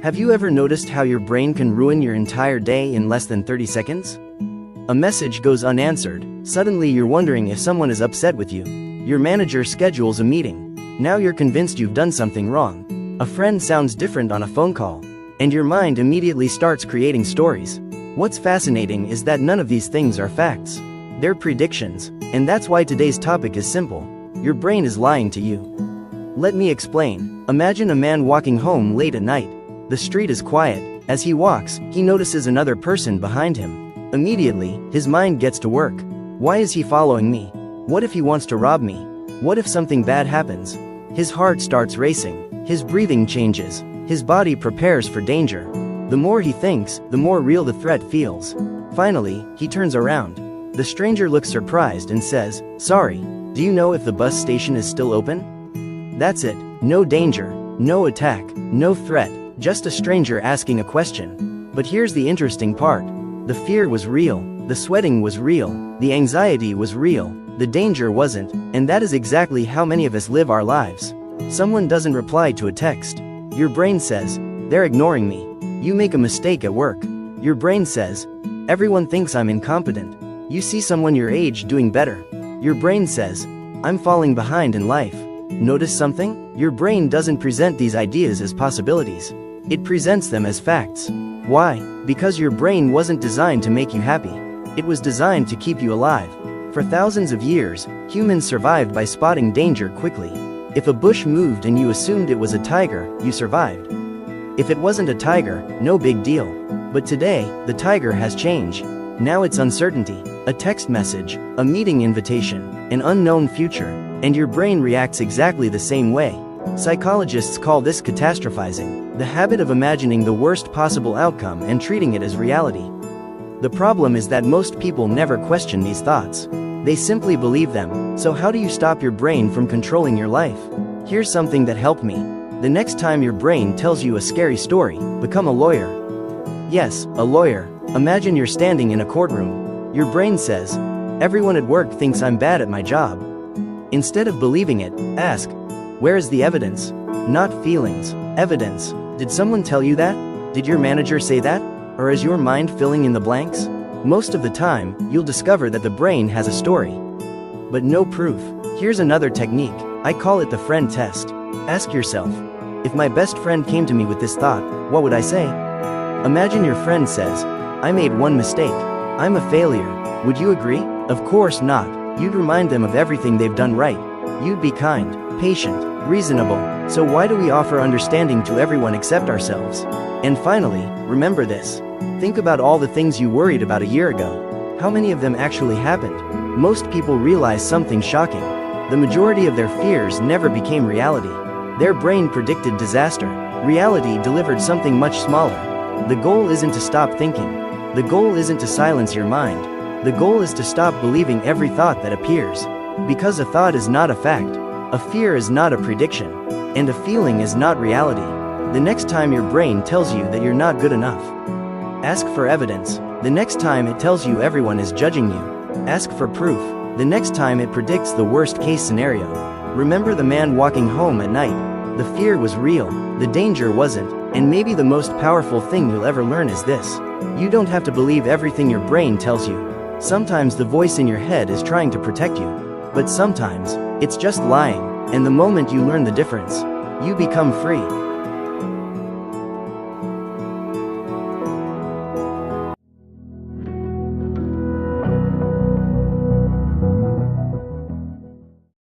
Have you ever noticed how your brain can ruin your entire day in less than 30 seconds? A message goes unanswered, suddenly you're wondering if someone is upset with you. Your manager schedules a meeting. Now you're convinced you've done something wrong. A friend sounds different on a phone call. And your mind immediately starts creating stories. What's fascinating is that none of these things are facts. They're predictions, and that's why today's topic is simple. Your brain is lying to you. Let me explain. Imagine a man walking home late at night. The street is quiet. As he walks, he notices another person behind him. Immediately, his mind gets to work. Why is he following me? What if he wants to rob me? What if something bad happens? His heart starts racing. His breathing changes. His body prepares for danger. The more he thinks, the more real the threat feels. Finally, he turns around. The stranger looks surprised and says, "Sorry, do you know if the bus station is still open?" That's it. No danger, no attack, no threat, just a stranger asking a question. But here's the interesting part. The fear was real, the sweating was real, the anxiety was real, the danger wasn't, and that is exactly how many of us live our lives. Someone doesn't reply to a text. Your brain says, "They're ignoring me." You make a mistake at work. Your brain says, "Everyone thinks I'm incompetent." You see someone your age doing better. Your brain says, "I'm falling behind in life." Notice something? Your brain doesn't present these ideas as possibilities. It presents them as facts. Why? Because your brain wasn't designed to make you happy. It was designed to keep you alive. For thousands of years, humans survived by spotting danger quickly. If a bush moved and you assumed it was a tiger, you survived. If it wasn't a tiger, no big deal. But today, the tiger has changed. Now it's uncertainty, a text message, a meeting invitation, an unknown future, and your brain reacts exactly the same way. Psychologists call this catastrophizing, the habit of imagining the worst possible outcome and treating it as reality. The problem is that most people never question these thoughts. They simply believe them. So how do you stop your brain from controlling your life? Here's something that helped me. The next time your brain tells you a scary story, become a lawyer. Yes, a lawyer. Imagine you're standing in a courtroom. Your brain says, "Everyone at work thinks I'm bad at my job." Instead of believing it, ask, "Where is the evidence?" Not feelings, evidence. Did someone tell you that? Did your manager say that? Or is your mind filling in the blanks? Most of the time, you'll discover that the brain has a story, but no proof. Here's another technique. I call it the friend test. Ask yourself, if my best friend came to me with this thought, what would I say? Imagine your friend says, "I made one mistake. I'm a failure." Would you agree? Of course not. You'd remind them of everything they've done right. You'd be kind, patient, reasonable. So why do we offer understanding to everyone except ourselves? And finally, remember this. Think about all the things you worried about a year ago. How many of them actually happened? Most people realize something shocking. The majority of their fears never became reality. Their brain predicted disaster. Reality delivered something much smaller. The goal isn't to stop thinking. The goal isn't to silence your mind. The goal is to stop believing every thought that appears. Because a thought is not a fact. A fear is not a prediction. And a feeling is not reality. The next time your brain tells you that you're not good enough, ask for evidence. The next time it tells you everyone is judging you, ask for proof. The next time it predicts the worst-case scenario, remember the man walking home at night. The fear was real, the danger wasn't, and maybe the most powerful thing you'll ever learn is this. You don't have to believe everything your brain tells you. Sometimes the voice in your head is trying to protect you, but sometimes, it's just lying, and the moment you learn the difference, you become free.